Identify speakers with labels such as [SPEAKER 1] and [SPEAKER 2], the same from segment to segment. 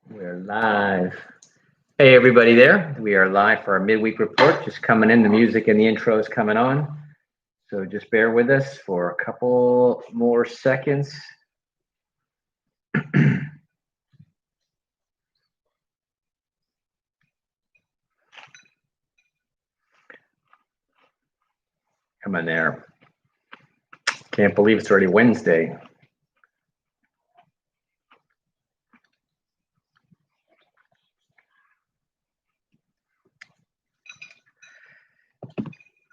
[SPEAKER 1] We're live. Hey, everybody there. We are live for our midweek report. Just coming in. The music and the intro is coming on. So just bear with us for a couple more seconds. Come on there. Can't believe it's already Wednesday.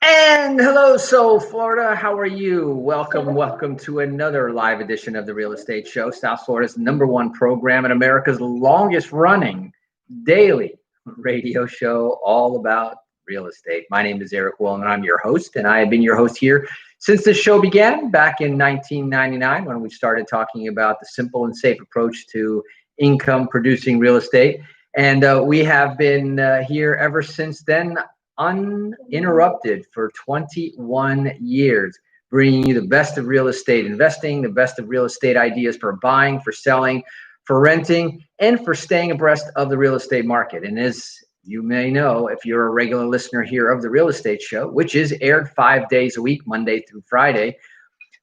[SPEAKER 1] And hello, Soul Florida. How are you? Welcome to another live edition of the Real Estate Show, South Florida's #1 program and America's longest running daily radio show all about real estate. My name is Eric Willner. I'm your host, and I have been your host here since this show began back in 1999 when we started talking about the simple and safe approach to income producing real estate. And we have been here ever since then, uninterrupted for 21 years, bringing you the best of real estate investing, the best of real estate ideas for buying, for selling, for renting, and for staying abreast of the real estate market. And as you may know, if you're a regular listener here of the Real Estate Show, which is aired 5 days a week, Monday through Friday,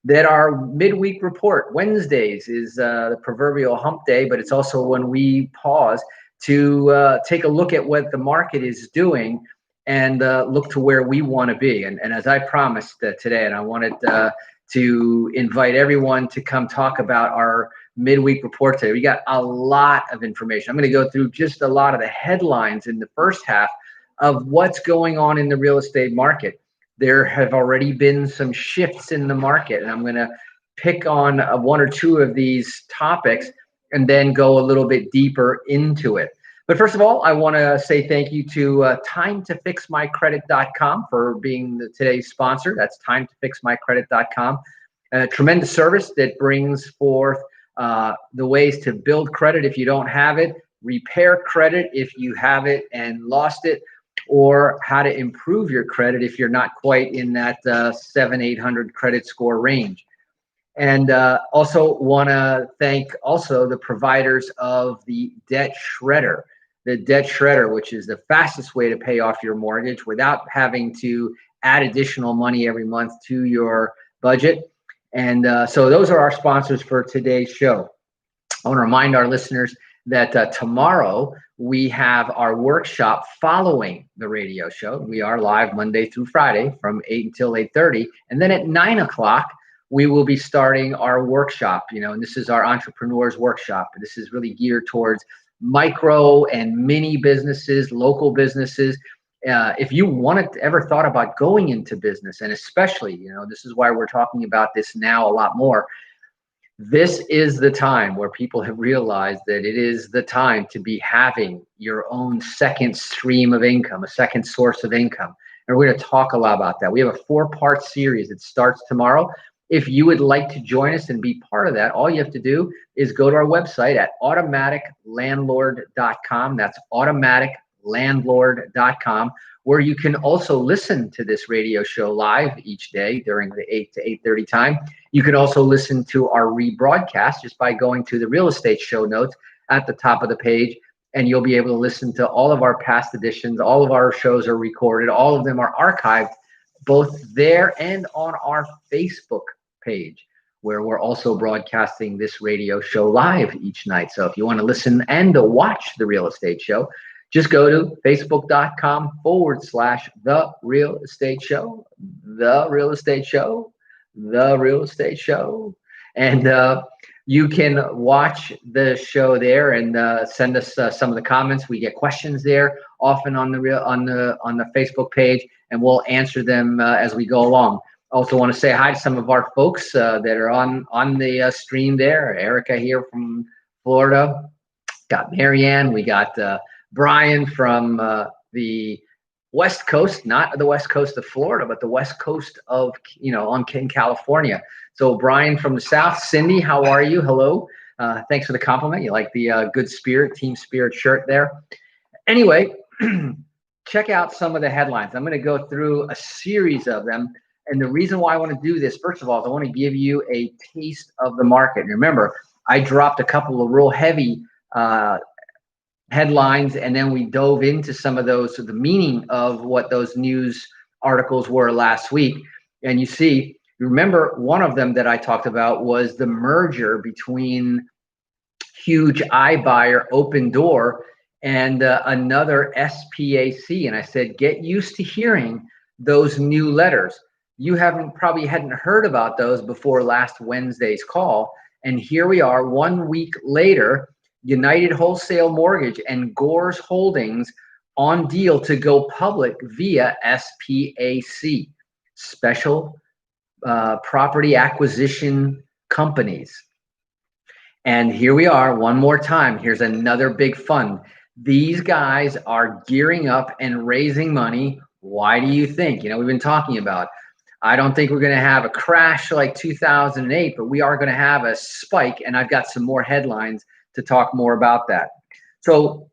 [SPEAKER 1] that our midweek report, Wednesdays, is the proverbial hump day, but it's also when we pause to take a look at what the market is doing and look to where we want to be. And as I promised today, and I wanted to invite everyone to come talk about our midweek report today. We got a lot of information. I'm going to go through just a lot of the headlines in the first half of what's going on in the real estate market. There have already been some shifts in the market, and I'm going to pick on one or two of these topics and then go a little bit deeper into it. But first of all, I want to say thank you to timetofixmycredit.com for being today's sponsor. That's timetofixmycredit.com. A tremendous service that brings forth the ways to build credit if you don't have it, repair credit if you have it and lost it, or how to improve your credit if you're not quite in that 700-800 credit score range. And also want to thank also the providers of the Debt Shredder. The Debt Shredder, which is the fastest way to pay off your mortgage without having to add additional money every month to your budget. And so those are our sponsors for today's show. I want to remind our listeners that tomorrow we have our workshop following the radio show. We are live Monday through Friday from 8 until 8:30. And then at 9 o'clock, we will be starting our workshop, and this is our entrepreneurs workshop. This is really geared towards micro and mini businesses, local businesses. If you ever thought about going into business, and especially, this is why we're talking about this now a lot more. This is the time where people have realized that it is the time to be having your own second stream of income, a second source of income. And we're going to talk a lot about that. We have a 4-part series that starts tomorrow. If you would like to join us and be part of that, all you have to do is go to our website at automaticlandlord.com. That's automaticlandlord.com, where you can also listen to this radio show live each day during the 8 to 8:30 time. You can also listen to our rebroadcast just by going to the real estate show notes at the top of the page, and you'll be able to listen to all of our past editions. All of our shows are recorded. All of them are archived both there and on our Facebook page, where we're also broadcasting this radio show live each night. So if you want to listen and watch the Real Estate Show, just go to facebook.com/The Real Estate Show, The Real Estate Show, The Real Estate Show. And you can watch the show there and send us some of the comments. We get questions there often on the Facebook page, and we'll answer them as we go along. Also want to say hi to some of our folks that are on the stream there. Erica here from Florida. Got Marianne. We got Brian from the West Coast, not the West Coast of Florida, but the West Coast of, in California. So Brian from the South. Cindy, how are you? Hello. Thanks for the compliment. You like the Good Spirit, Team Spirit shirt there. Anyway, check out some of the headlines. I'm going to go through a series of them. And the reason why I want to do this, first of all, is I want to give you a taste of the market. And remember, I dropped a couple of real heavy headlines, and then we dove into some of those, the meaning of what those news articles were last week. And you remember one of them that I talked about was the merger between huge iBuyer Open Door and another SPAC. And I said, get used to hearing those new letters. You probably hadn't heard about those before last Wednesday's call. And here we are 1 week later, United Wholesale Mortgage and Gores Holdings on deal to go public via SPAC, Special Property Acquisition Companies. And here we are one more time. Here's another big fund. These guys are gearing up and raising money. Why do you think? We've been talking about, I don't think we're going to have a crash like 2008, but we are going to have a spike. And I've got some more headlines to talk more about that. So,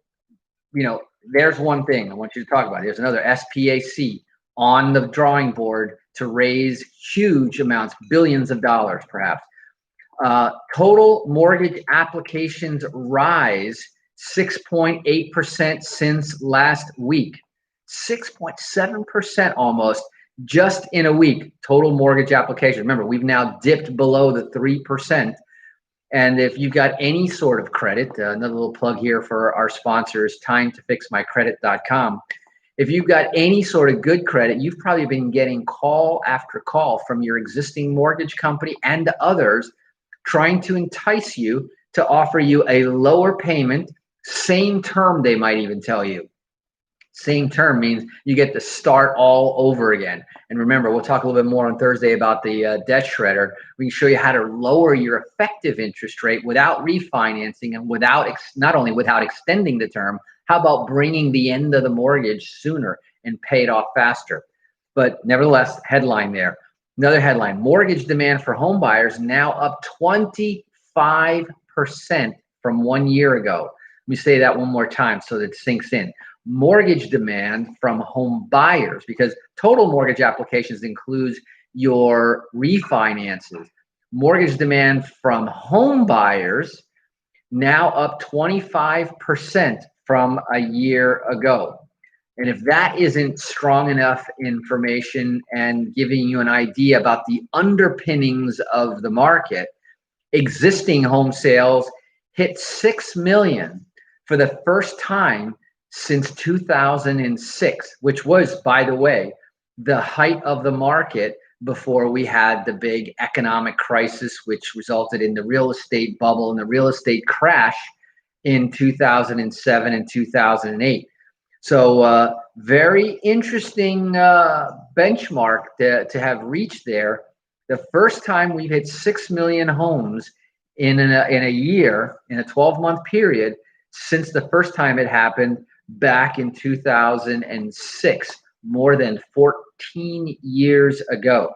[SPEAKER 1] there's one thing I want you to talk about. There's another SPAC on the drawing board to raise huge amounts, billions of dollars perhaps. Total mortgage applications rise 6.8% since last week. 6.7% almost just in a week. Total mortgage application. Remember, we've now dipped below the 3%. And if you've got any sort of credit, another little plug here for our sponsors, timetofixmycredit.com. If you've got any sort of good credit, you've probably been getting call after call from your existing mortgage company and others trying to entice you to offer you a lower payment, same term, they might even tell you. Same term means you get to start all over again. And remember, we'll talk a little bit more on Thursday about the debt shredder. We can show you how to lower your effective interest rate without refinancing and not only without extending the term, how about bringing the end of the mortgage sooner and pay it off faster? But nevertheless, headline there. Another headline, mortgage demand for home buyers now up 25% from 1 year ago. Let me say that one more time so that it sinks in. Mortgage demand from home buyers, because total mortgage applications includes your refinances. Mortgage demand from home buyers now up 25% from a year ago. And if that isn't strong enough information and giving you an idea about the underpinnings of the market, existing home sales hit 6 million for the first time since 2006, which was, by the way, the height of the market before we had the big economic crisis, which resulted in the real estate bubble and the real estate crash in 2007 and 2008. So very interesting benchmark to have reached there. The first time we've hit 6 million homes in a year, in a 12-month period, since the first time it happened back in 2006, more than 14 years ago.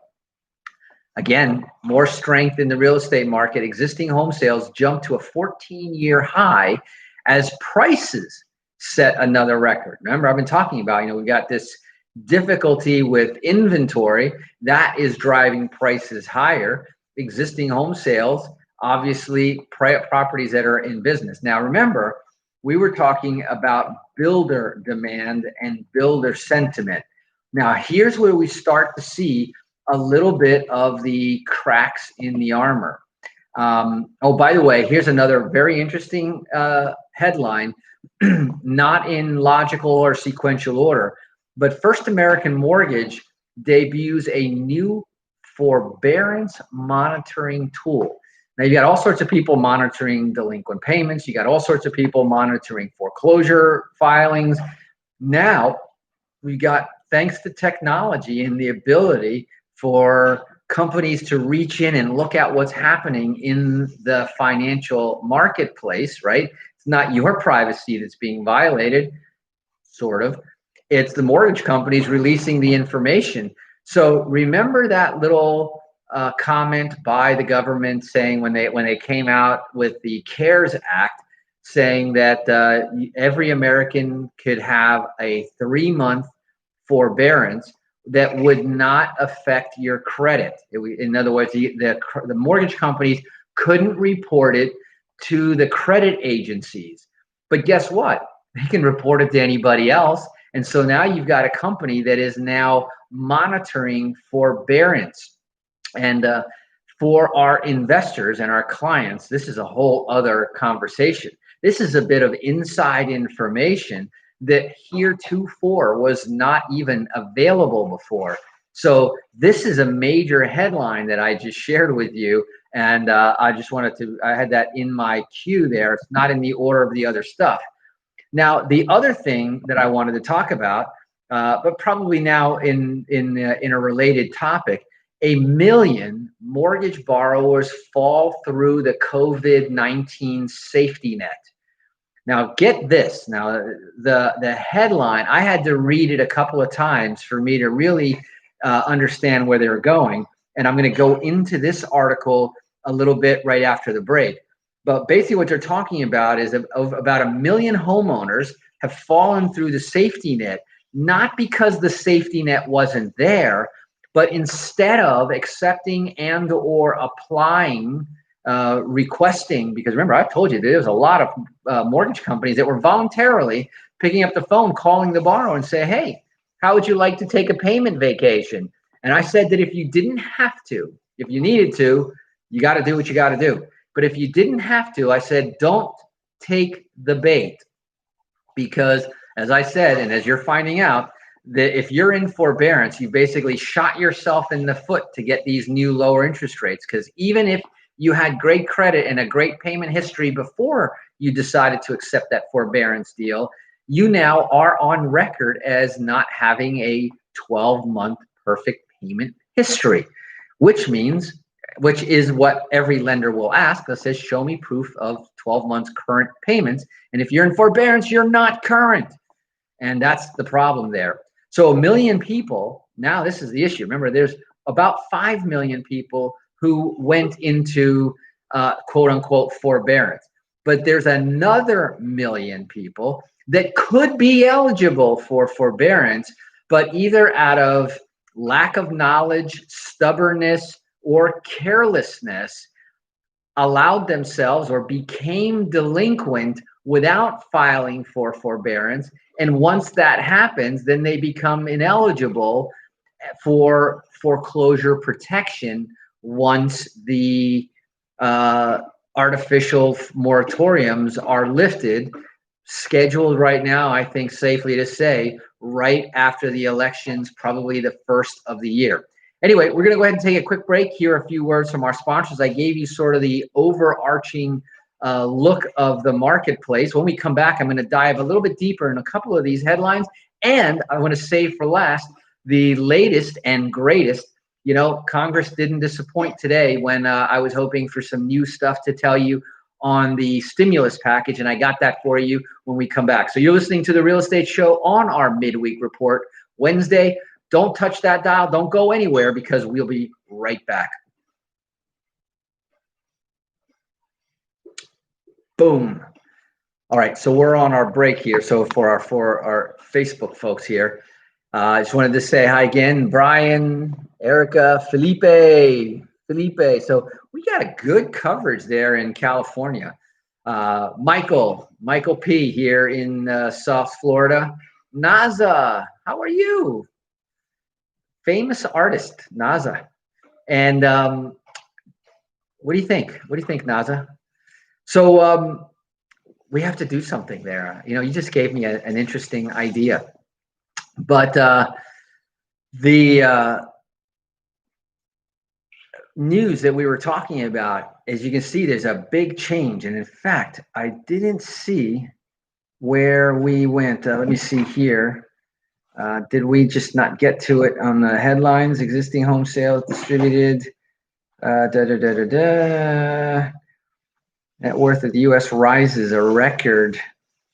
[SPEAKER 1] Again, more strength in the real estate market. Existing home sales jumped to a 14-year high as prices set another record. Remember, I've been talking about, we've got this difficulty with inventory that is driving prices higher. Existing home sales, obviously, properties that are in business. Now, remember, we were talking about builder demand and builder sentiment. Now, here's where we start to see a little bit of the cracks in the armor. Oh, by the way, here's another very interesting headline, not in logical or sequential order, but First American Mortgage debuts a new forbearance monitoring tool. Now, you got all sorts of people monitoring delinquent payments. You got all sorts of people monitoring foreclosure filings. Now, we got, thanks to technology and the ability for companies to reach in and look at what's happening in the financial marketplace, right? It's not your privacy that's being violated, sort of. It's the mortgage companies releasing the information. So remember that little comment by the government saying when they came out with the CARES Act, saying that every American could have a 3-month forbearance that would not affect your credit. In other words, the mortgage companies couldn't report it to the credit agencies. But guess what? They can report it to anybody else. And so now you've got a company that is now monitoring forbearance. And for our investors and our clients, this is a whole other conversation. This is a bit of inside information that heretofore was not even available before. So this is a major headline that I just shared with you. And I just wanted to, I had that in my queue there. It's not in the order of the other stuff. Now, the other thing that I wanted to talk about, but probably now in a related topic, 1 million mortgage borrowers fall through the COVID-19 safety net. Now, get this. Now, the headline, I had to read it a couple of times for me to really understand where they were going. And I'm going to go into this article a little bit right after the break. But basically what they're talking about is of about 1 million homeowners have fallen through the safety net, not because the safety net wasn't there, but instead of accepting and or applying, requesting, because remember, I've told you there's a lot of mortgage companies that were voluntarily picking up the phone, calling the borrower and say, hey, how would you like to take a payment vacation? And I said that if you didn't have to, if you needed to, you got to do what you got to do. But if you didn't have to, I said, don't take the bait. Because as I said, and as you're finding out, that if you're in forbearance, you basically shot yourself in the foot to get these new lower interest rates. Because even if you had great credit and a great payment history before you decided to accept that forbearance deal, you now are on record as not having a 12-month perfect payment history, which is what every lender will ask. That says, show me proof of 12 months current payments. And if you're in forbearance, you're not current. And that's the problem there. So 1 million people, now this is the issue. Remember, there's about 5 million people who went into quote unquote forbearance. But there's another 1 million people that could be eligible for forbearance, but either out of lack of knowledge, stubbornness, or carelessness, allowed themselves or became delinquent without filing for forbearance. And once that happens, then they become ineligible for foreclosure protection once the artificial moratoriums are lifted, scheduled right now, I think safely to say, right after the elections, probably the first of the year. Anyway, we're going to go ahead and take a quick break. Hear a few words from our sponsors. I gave you sort of the overarching look of the marketplace. When we come back, I'm going to dive a little bit deeper in a couple of these headlines. And I want to save for last the latest and greatest. You know, Congress didn't disappoint today when I was hoping for some new stuff to tell you on the stimulus package. And I got that for you when we come back. So you're listening to The Real Estate Show on our midweek report Wednesday. Don't touch that dial. Don't go anywhere because we'll be right back. Boom. All right, so we're on our break here. So for our Facebook folks here, I just wanted to say hi again, Brian, Erica, Felipe. So we got a good coverage there in California. Michael P here in South Florida. Naza, how are you? Famous artist, Naza. And what do you think? What do you think, Naza? So we have to do something there. You know, you just gave me an interesting idea. But the news that we were talking about, as you can see, there's a big change. And in fact, I didn't see where we went. Let me see here. Did we just not get to it on the headlines? Existing home sales distributed. Net worth of the U.S. rises a record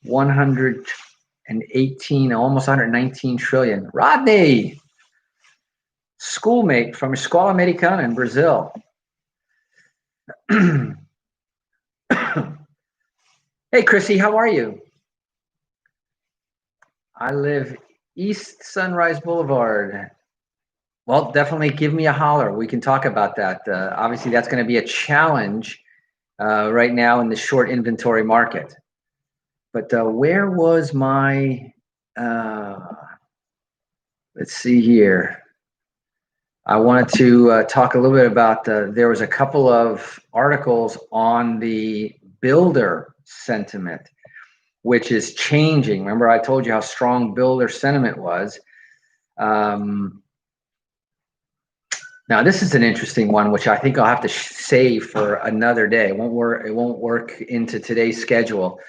[SPEAKER 1] 118, almost 119 trillion. Rodney, schoolmate from Escola Americana in Brazil. Hey, Chrissy, how are you? I live East Sunrise Boulevard. Well, definitely give me a holler. We can talk about that. Obviously, that's going to be a challenge right now in the short inventory market. But where was my, let's see here. I wanted to talk a little bit about there was a couple of articles on the builder sentiment, which is changing. Remember, I told you how strong builder sentiment was. Now, this is an interesting one, which I think I'll have to save for another day. It won't work into today's schedule.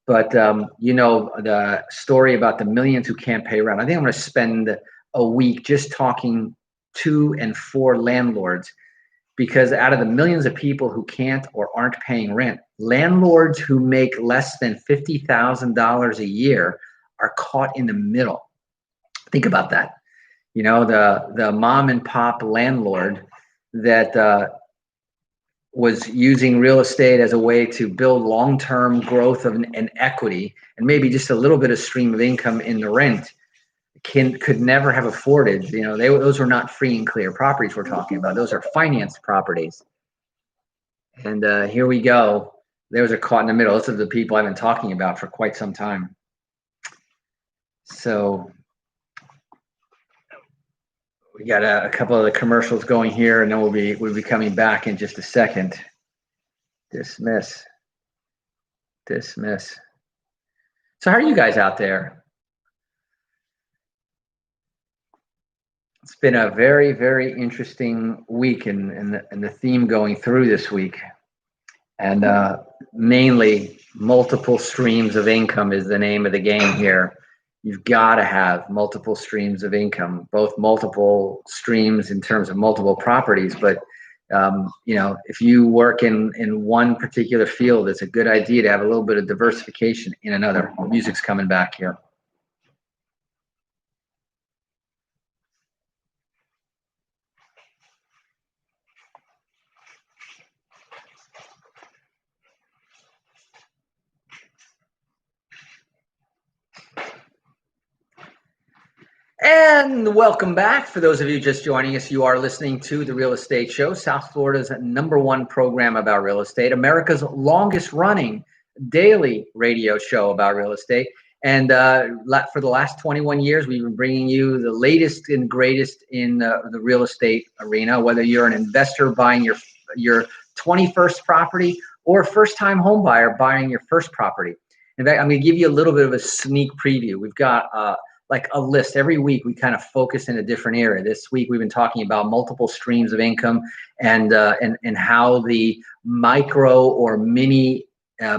[SPEAKER 1] But you know, the story about the millions who can't pay rent. I think I'm going to spend a week just talking to and for landlords, because out of the millions of people who can't or aren't paying rent, landlords who make less than $50,000 a year are caught in the middle. Think about that. You know, the mom and pop landlord that was using real estate as a way to build long-term growth and equity, and maybe just a little bit of stream of income in the rent, could never have afforded. You know, those were not free and clear properties we're talking about. Those are financed properties. And here we go. Those are caught in the middle. Those are the people I've been talking about for quite some time. So we got a couple of the commercials going here, and then we'll be coming back in just a second. Dismiss. So how are you guys out there? It's been a very, very interesting week, and the theme going through this week, and mainly multiple streams of income is the name of the game here. You've got to have multiple streams of income, both multiple streams in terms of multiple properties. But you know, if you work in one particular field, it's a good idea to have a little bit of diversification in another. Music's coming back here. And welcome back. For those of you just joining us, you are listening to The Real Estate Show, South Florida's #1 program about real estate, America's longest running daily radio show about real estate. And for the last 21 years, we've been bringing you the latest and greatest in the real estate arena, whether you're an investor buying your 21st property or a first-time home buyer buying your first property. In fact, I'm going to give you a little bit of a sneak preview. We've got like a list. Every week we kind of focus in a different area. This week we've been talking about multiple streams of income and how the micro or mini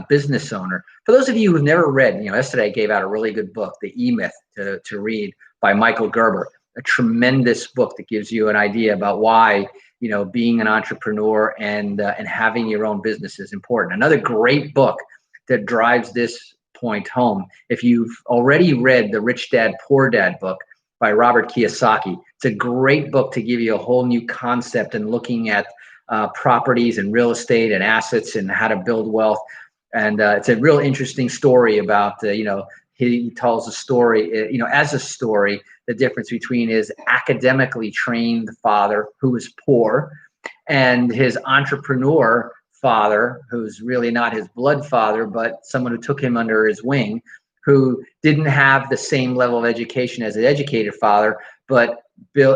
[SPEAKER 1] business owner. For those of you who've never read, you know, yesterday I gave out a really good book, The E-Myth, to read by Michael Gerber. A tremendous book that gives you an idea about why, you know, being an entrepreneur and having your own business is important. Another great book that drives this point home. If you've already read the Rich Dad, Poor Dad book by Robert Kiyosaki, it's a great book to give you a whole new concept and looking at properties and real estate and assets and how to build wealth. And it's a real interesting story about, you know, he tells a story, you know, as a story, the difference between his academically trained father, who was poor, and his entrepreneur father, who's really not his blood father, but someone who took him under his wing, who didn't have the same level of education as an educated father, but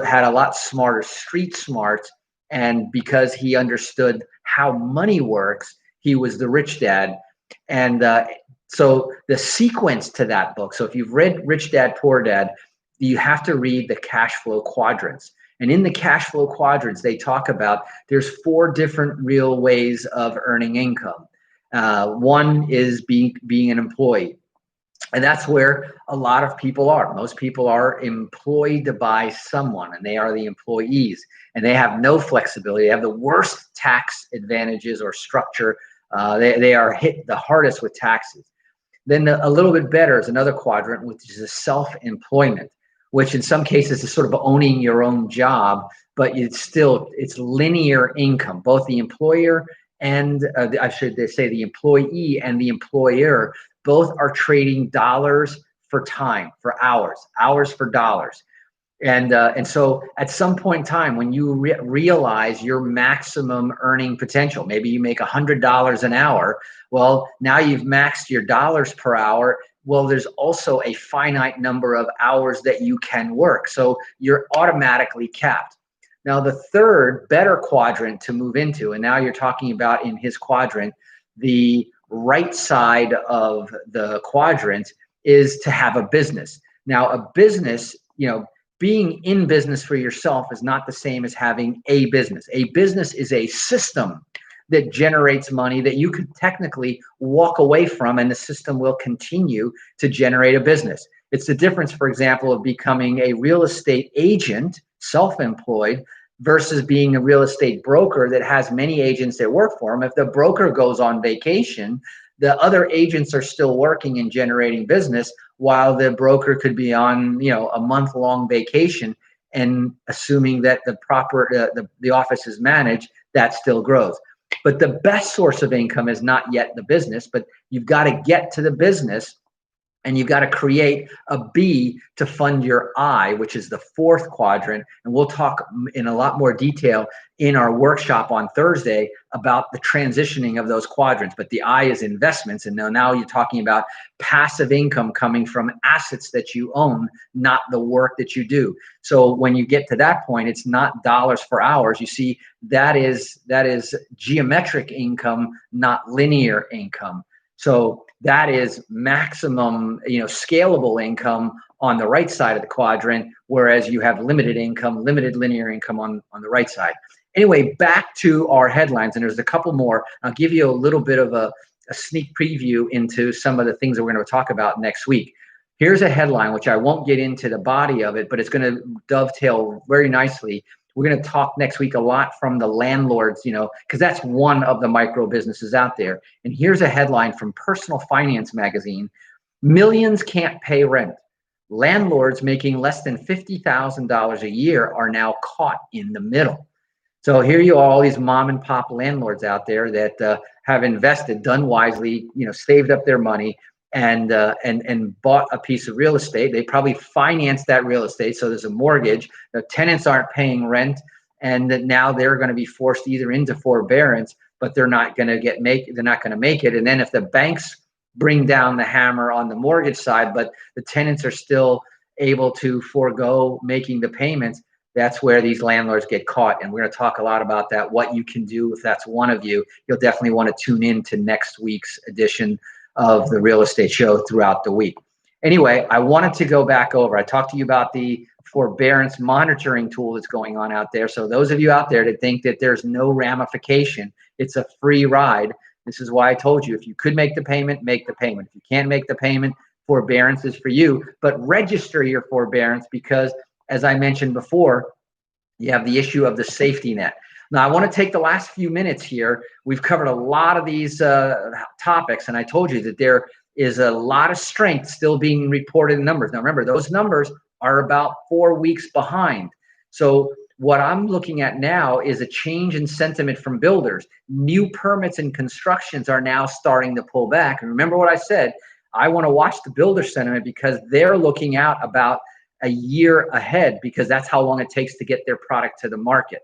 [SPEAKER 1] had a lot smarter street smarts. And because he understood how money works, he was the rich dad. And so the sequence to that book, so if you've read Rich Dad, Poor Dad, you have to read the cash flow quadrants. And in the cash flow quadrants, they talk about there's 4 different real ways of earning income. One is being an employee. And that's where a lot of people are. Most people are employed by someone, and they are the employees. And they have no flexibility. They have the worst tax advantages or structure. They are hit the hardest with taxes. Then a little bit better is another quadrant, which is a self-employment, which in some cases is sort of owning your own job, but it's linear income. Both the employer and I should say the employee and the employer both are trading dollars for time, for hours for dollars. And so at some point in time, when you realize your maximum earning potential, maybe you make $100 an hour. Well, now you've maxed your dollars per hour. Well, there's also a finite number of hours that you can work. So you're automatically capped. Now, the third better quadrant to move into, and now you're talking about in his quadrant, the right side of the quadrant is to have a business. Now, a business, being in business for yourself is not the same as having a business. A business is a system that generates money that you could technically walk away from, and the system will continue to generate a business. It's the difference, for example, of becoming a real estate agent, self-employed, versus being a real estate broker that has many agents that work for him. If the broker goes on vacation, the other agents are still working and generating business, while the broker could be on, a month-long vacation, and assuming that the office is managed, that still grows. But the best source of income is not yet the business, but you've got to get to the business, and you've got to create a B to fund your I, which is the fourth quadrant. And we'll talk in a lot more detail in our workshop on Thursday about the transitioning of those quadrants. But the I is investments. And now you're talking about passive income coming from assets that you own, not the work that you do. So when you get to that point, it's not dollars for hours. You see, that is geometric income, not linear income. So that is maximum, scalable income on the right side of the quadrant, whereas you have limited income, limited linear income on the right side. Anyway, back to our headlines, and there's a couple more. I'll give you a little bit of a sneak preview into some of the things that we're going to talk about next week. Here's a headline, which I won't get into the body of it, but it's going to dovetail very nicely. We're going to talk next week a lot from the landlords, because that's one of the micro businesses out there. And here's a headline from Personal Finance magazine: millions can't pay rent. Landlords making less than $50,000 a year are now caught in the middle. So here you are, all these mom and pop landlords out there that have invested, done wisely, saved up their money, and bought a piece of real estate. They probably financed that real estate, so there's a mortgage. The tenants aren't paying rent, and that now they're going to be forced either into forbearance, but they're not going to make it. And then if the banks bring down the hammer on the mortgage side, but the tenants are still able to forego making the payments, that's where these landlords get caught. And we're going to talk a lot about that, what you can do if that's one of you. You'll definitely want to tune in to next week's edition of the Real Estate Show throughout the week. Anyway, I wanted to go back over. I talked to you about the forbearance monitoring tool that's going on out there. So those of you out there that think that there's no ramification, it's a free ride. This is why I told you, if you could make the payment, make the payment. If you can't make the payment, forbearance is for you. But register your forbearance, because, as I mentioned before, you have the issue of the safety net. Now, I want to take the last few minutes here. We've covered a lot of these topics, and I told you that there is a lot of strength still being reported in numbers. Now, remember, those numbers are about 4 weeks behind. So what I'm looking at now is a change in sentiment from builders. New permits and constructions are now starting to pull back. And remember what I said, I want to watch the builder sentiment, because they're looking out about a year ahead, because that's how long it takes to get their product to the market.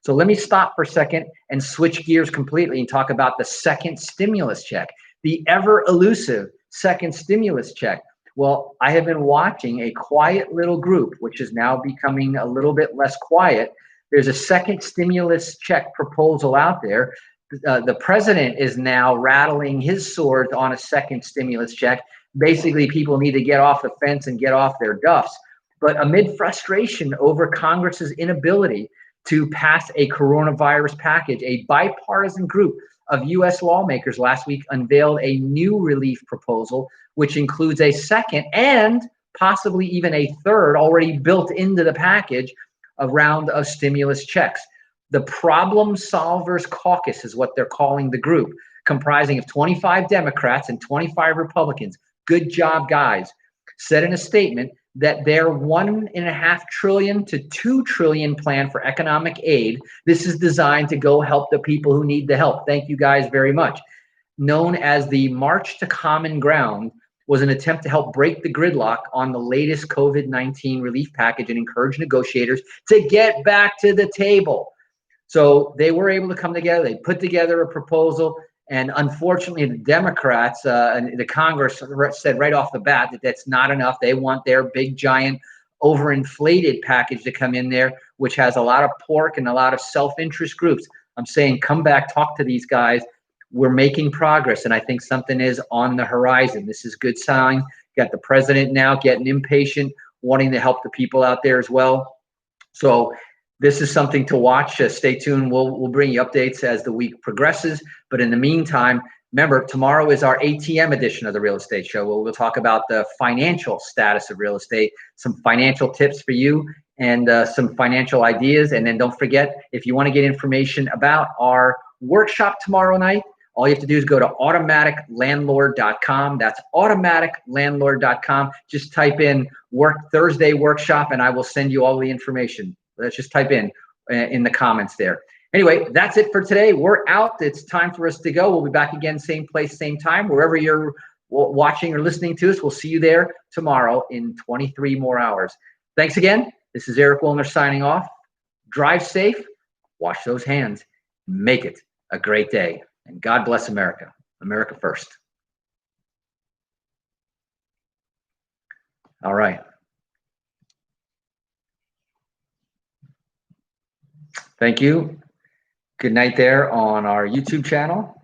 [SPEAKER 1] So let me stop for a second and switch gears completely and talk about the second stimulus check, the ever elusive second stimulus check. Well, I have been watching a quiet little group, which is now becoming a little bit less quiet. There's a second stimulus check proposal out there. The president is now rattling his sword on a second stimulus check. Basically, people need to get off the fence and get off their duffs. But amid frustration over Congress's inability to pass a coronavirus package, a bipartisan group of U.S. lawmakers last week unveiled a new relief proposal, which includes a second and possibly even a third, already built into the package, a round of stimulus checks. The Problem Solvers Caucus is what they're calling the group, comprising of 25 Democrats and 25 Republicans. Good job, guys. Said in a statement that their $1.5 trillion to $2 trillion plan for economic aid, this is designed to go help the people who need the help. Thank you guys very much. Known as the March to Common Ground, was an attempt to help break the gridlock on the latest COVID-19 relief package and encourage negotiators to get back to the table. So they were able to come together. They put together a proposal. And unfortunately, the Democrats and the Congress said right off the bat that that's not enough. They want their big, giant, overinflated package to come in there, which has a lot of pork and a lot of self-interest groups. I'm saying, come back, talk to these guys. We're making progress, and I think something is on the horizon. This is good sign. Got the president now getting impatient, wanting to help the people out there as well. So this is something to watch. Stay tuned. We'll bring you updates as the week progresses. But in the meantime, remember, tomorrow is our ATM edition of the Real Estate Show. We'll talk about the financial status of real estate, some financial tips for you, and some financial ideas. And then don't forget, if you want to get information about our workshop tomorrow night, all you have to do is go to automaticlandlord.com. That's automaticlandlord.com. Just type in Thursday workshop, and I will send you all the information. Let's just type in the comments there. Anyway, that's it for today. We're out. It's time for us to go. We'll be back again, same place, same time. Wherever you're watching or listening to us, we'll see you there tomorrow in 23 more hours. Thanks again. This is Eric Willner signing off. Drive safe. Wash those hands. Make it a great day. And God bless America. America first. All right. Thank you. Good night there on our YouTube channel.